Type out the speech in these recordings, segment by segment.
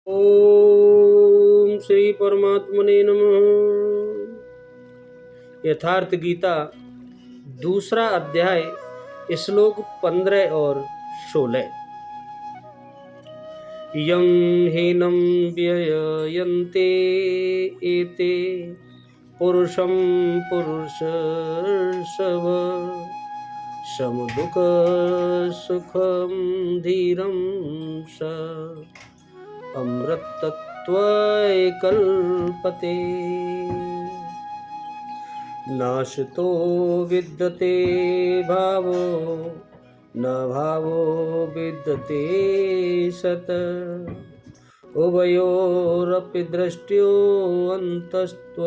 ओम श्री परमात्मने नमः। यथार्थ गीता दूसरा अध्याय श्लोक 15 और 16। यं हीनं व्ययन्ते एते पुरुषं पुरुषर्षभ समदुःख सुखं धीरं स अमृतत्वाय कल्पते। नाशतो विद्यते भावो न भावो विद्यते सत् उभयोरपि दृष्ट्यो अन्तस्त्व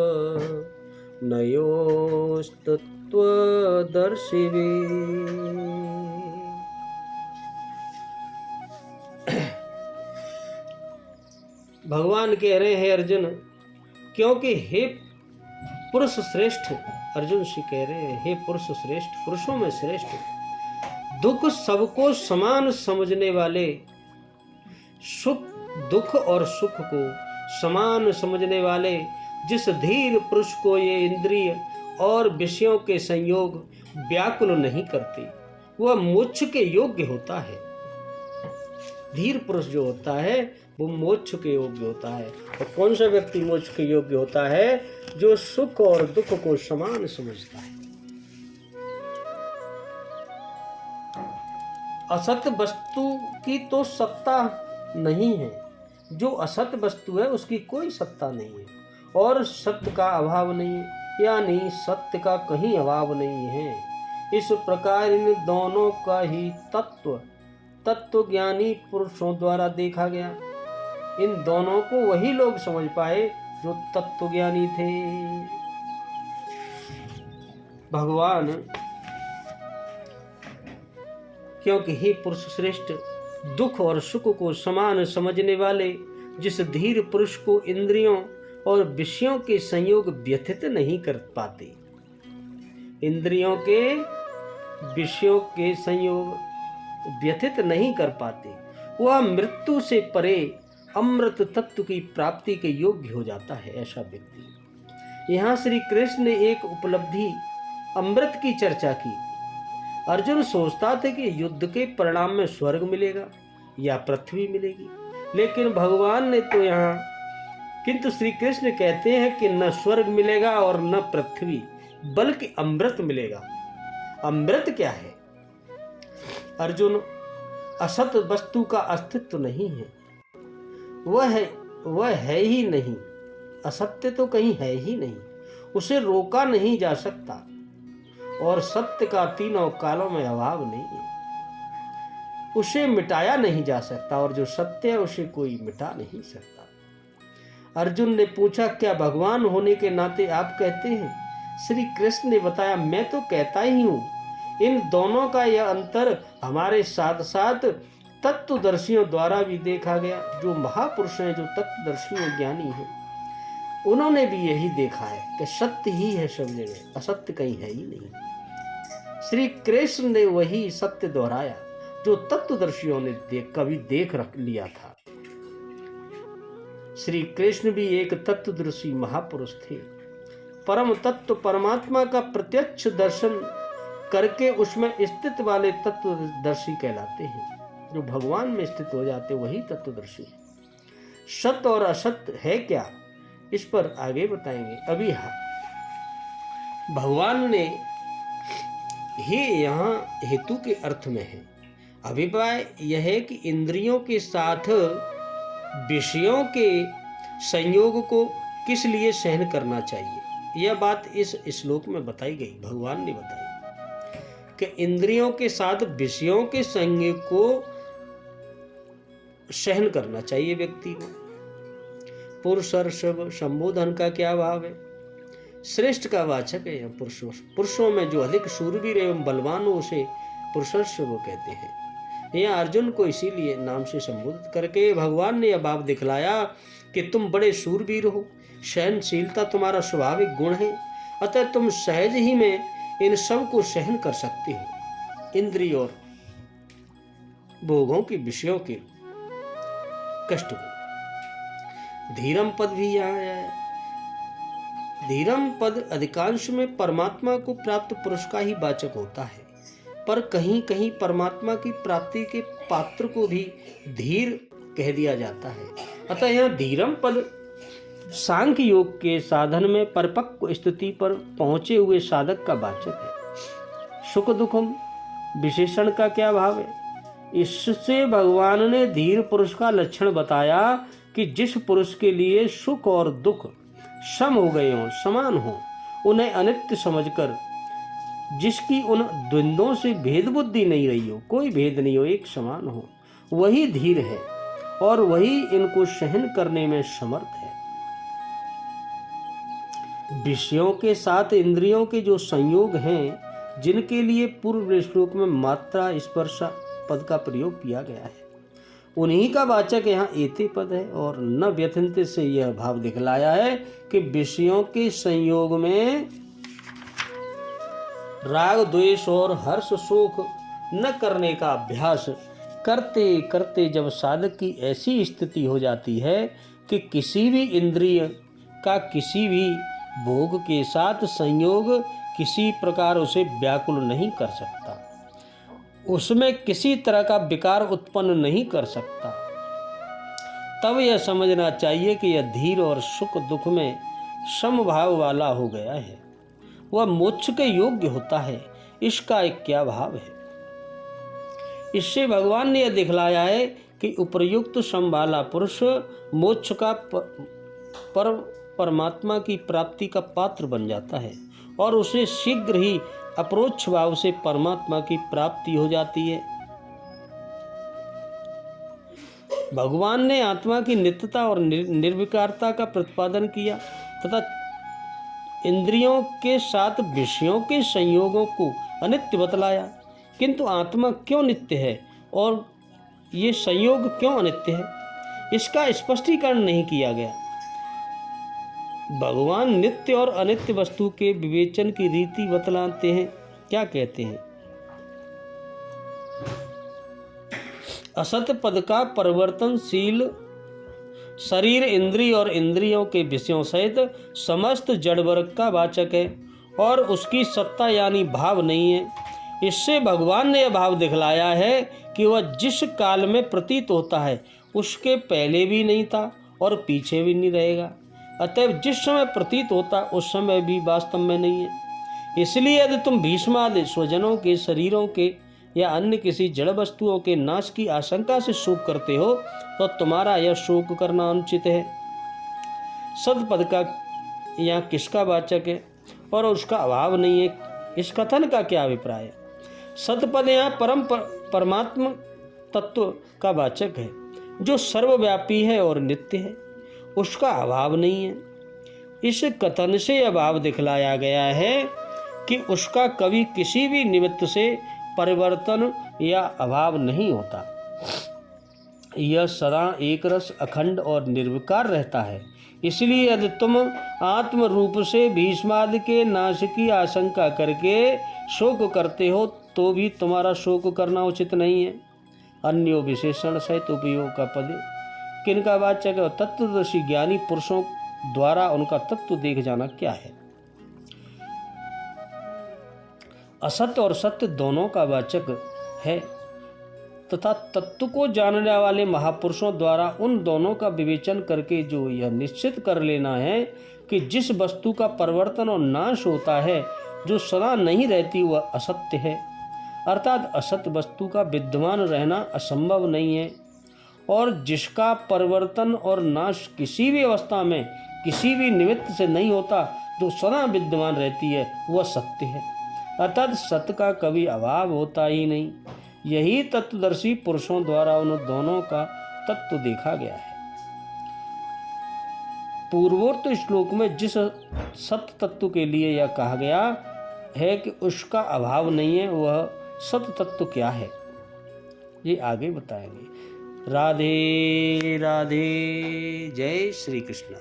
नयोस्तत्त्वदर्शिवे। भगवान कह रहे हैं अर्जुन, क्योंकि हे पुरुष श्रेष्ठ, अर्जुन से कह रहे हैं हे पुरुष श्रेष्ठ, पुरुषों में श्रेष्ठ, दुख सबको समान समझने वाले, दुख और सुख को समान समझने वाले जिस धीर पुरुष को ये इंद्रिय और विषयों के संयोग व्याकुल नहीं करते, वह मोक्ष के योग्य होता है। धीर पुरुष जो होता है वो मोक्ष के योग्य होता है। और कौन सा व्यक्ति मोक्ष के योग्य होता है? जो सुख और दुख को समान समझता है। असत वस्तु की तो सत्ता नहीं है, जो असत वस्तु है उसकी कोई सत्ता नहीं है, और सत्य का अभाव नहीं है, यानी सत्य का कहीं अभाव नहीं है। इस प्रकार इन दोनों का ही तत्व ज्ञानी पुरुषों द्वारा देखा गया। इन दोनों को वही लोग समझ पाए जो तत्व ज्ञानी थे। भगवान, क्योंकि हे पुरुष श्रेष्ठ, दुख और सुख को समान समझने वाले जिस धीर पुरुष को इंद्रियों और विषयों के संयोग व्यथित नहीं कर पाते, इंद्रियों के विषयों के संयोग व्यथित नहीं कर पाते, वह मृत्यु से परे अमृत तत्व की प्राप्ति के योग्य हो जाता है। ऐसा व्यक्ति। यहाँ श्री कृष्ण ने एक उपलब्धि अमृत की चर्चा की। अर्जुन सोचता था कि युद्ध के परिणाम में स्वर्ग मिलेगा या पृथ्वी मिलेगी, लेकिन भगवान ने तो यहाँ, किंतु श्री कृष्ण कहते हैं कि न स्वर्ग मिलेगा और न पृथ्वी, बल्कि अमृत मिलेगा। अमृत क्या है? अर्जुन, असत वस्तु का अस्तित्व नहीं है, वह है ही नहीं। असत्य तो कहीं है ही नहीं, उसे रोका नहीं जा सकता, और सत्य का तीनों कालों में अभाव नहीं है, उसे मिटाया नहीं जा सकता, और जो सत्य है उसे कोई मिटा नहीं सकता। अर्जुन ने पूछा, क्या भगवान होने के नाते आप कहते हैं? श्री कृष्ण ने बताया, मैं तो कहता ही हूं। इन दोनों का यह अंतर हमारे साथ साथ तत्वदर्शियों द्वारा भी देखा गया। जो महापुरुष हैं, जो तत्वदर्शी ज्ञानी हैं, उन्होंने भी यही देखा है कि सत्य ही है सब जगह, असत्य कहीं है ही नहीं। श्री कृष्ण ने वही सत्य दोहराया जो तत्वदर्शियों ने कभी देख रख लिया था। श्री कृष्ण भी एक तत्वदर्शी महापुरुष थे। परम तत्व परमात्मा का प्रत्यक्ष दर्शन करके उसमें स्थित वाले तत्वदर्शी कहलाते हैं। जो भगवान में स्थित हो जाते वही तत्वदर्शी है। सत्य और असत्य है क्या, इस पर आगे बताएंगे। अभी भगवान ने ही यहाँ हेतु के अर्थ में है। अभिप्राय यह है कि इंद्रियों के साथ विषयों के संयोग को किस लिए सहन करना चाहिए, यह बात इस श्लोक में बताई गई। भगवान ने बताई कि इंद्रियों के साथ विषयों के संयोग को सहन करना चाहिए व्यक्ति को। पुरुषर्षभ संबोधन का क्या भाव है? श्रेष्ठ का वाचक है। पुरुषों में जो अधिक शूरवीर एवं बलवान हो उसे पुरुषर्षभ कहते हैं। यह अर्जुन को इसीलिए नाम से संबोधित करके भगवान ने यह भाव दिखलाया कि तुम बड़े शूरवीर हो, सहनशीलता तुम्हारा स्वाभाविक गुण है, अतः तुम सहज ही में इन सब को सहन कर सकते हो। इंद्रिय और भोगों के विषयों के कष्ट को। धीरम पद भी यहाँ आया है। धीरम पद अधिकांश में परमात्मा को प्राप्त पुरुष का ही वाचक होता है, पर कहीं कहीं परमात्मा की प्राप्ति के पात्र को भी धीर कह दिया जाता है। अतः यहाँ धीरम पद सांख्य योग के साधन में परिपक्व स्थिति पर पहुंचे हुए साधक का वाचक है। सुख दुखम विशेषण का क्या भाव है? इससे भगवान ने धीर पुरुष का लक्षण बताया कि जिस पुरुष के लिए सुख और दुख सम हो गए हों, समान हों, उन्हें अनित्य समझकर, जिसकी उन द्वंद्वों से भेद बुद्धि नहीं रही हो, कोई भेद नहीं हो, एक समान हो, वही धीर है और वही इनको सहन करने में समर्थ है। विषयों के साथ इंद्रियों के जो संयोग हैं, जिनके लिए पूर्व श्लोक में मात्रा स्पर्श पद का प्रयोग किया गया है, उन्हीं का वाचक यहाँ एते पद है। और न व्यथित से यह भाव दिखलाया है कि विषयों के संयोग में राग द्वेष और हर्ष शोक न करने का अभ्यास करते करते जब साधक की ऐसी स्थिति हो जाती है कि किसी भी इंद्रिय का किसी भी भोग के साथ संयोग किसी प्रकार उसे व्याकुल नहीं कर सकता, उसमें किसी तरह का विकार उत्पन्न नहीं कर सकता, तब यह समझना चाहिए कि यह धीर और सुख दुख में समभाव वाला हो गया है, वह मोक्ष के योग्य होता है। इसका एक क्या भाव है? इससे भगवान ने यह दिखलाया है कि उपर्युक्त सम वाला पुरुष मोक्ष का परमात्मा की प्राप्ति का पात्र बन जाता है और उसे शीघ्र ही अप्रोक्ष भाव से परमात्मा की प्राप्ति हो जाती है। भगवान ने आत्मा की नित्यता और निर्विकारता का प्रतिपादन किया तथा इंद्रियों के साथ विषयों के संयोगों को अनित्य बतलाया। किंतु आत्मा क्यों नित्य है और ये संयोग क्यों अनित्य है, इसका स्पष्टीकरण नहीं किया गया। भगवान नित्य और अनित्य वस्तु के विवेचन की रीति बतलाते हैं। क्या कहते हैं? असत पद का परिवर्तनशील शरीर इंद्रिय और इंद्रियों के विषयों सहित समस्त जड़ वर्ग का वाचक है और उसकी सत्ता यानी भाव नहीं है। इससे भगवान ने यह भाव दिखलाया है कि वह जिस काल में प्रतीत होता है उसके पहले भी नहीं था और पीछे भी नहीं रहेगा। अतएव जिस समय प्रतीत होता उस समय भी वास्तव में नहीं है। इसलिए यदि तुम भीष्मादि स्वजनों के शरीरों के या अन्य किसी जड़ वस्तुओं के नाश की आशंका से शोक करते हो तो तुम्हारा यह शोक करना अनुचित है। सदपद का यहाँ किसका वाचक है और उसका अभाव नहीं है, इस कथन का क्या अभिप्राय है? सतपद यहाँ परमात्मा तत्व का वाचक है जो सर्वव्यापी है और नित्य है, उसका अभाव नहीं है। इस कथन से यह भाव दिखलाया गया है कि उसका कभी किसी भी निमित्त से परिवर्तन या अभाव नहीं होता। यह सदा एक रस अखंड और निर्विकार रहता है। इसलिए यदि तुम आत्म रूप से भीष्मादि के नाश की आशंका करके शोक करते हो तो भी तुम्हारा शोक करना उचित नहीं है। अन्यो विशेषण सहित उपयोग का पद किनका वाचक है? तत्वदर्शी ज्ञानी पुरुषों द्वारा उनका तत्व देख जाना क्या है। असत्य और सत्य दोनों का वाचक है तथा तत्व को जानने वाले महापुरुषों द्वारा उन दोनों का विवेचन करके जो यह निश्चित कर लेना है कि जिस वस्तु का परिवर्तन और नाश होता है, जो सदा नहीं रहती, वह असत्य है। अर्थात असत्य वस्तु का विद्यमान रहना असंभव नहीं है और जिसका परिवर्तन और नाश किसी भी अवस्था में किसी भी निमित्त से नहीं होता, जो सदा विद्यमान रहती है, वह सत्य है। अर्थात सत्य का कभी अभाव होता ही नहीं। यही तत्वदर्शी पुरुषों द्वारा उन दोनों का तत्व देखा गया है। पूर्वोक्त श्लोक में जिस सत्य तत्व के लिए यह कहा गया है कि उसका अभाव नहीं है, वह सत्य तत्व क्या है, ये आगे बताएंगे। राधे राधे। जय श्री कृष्ण।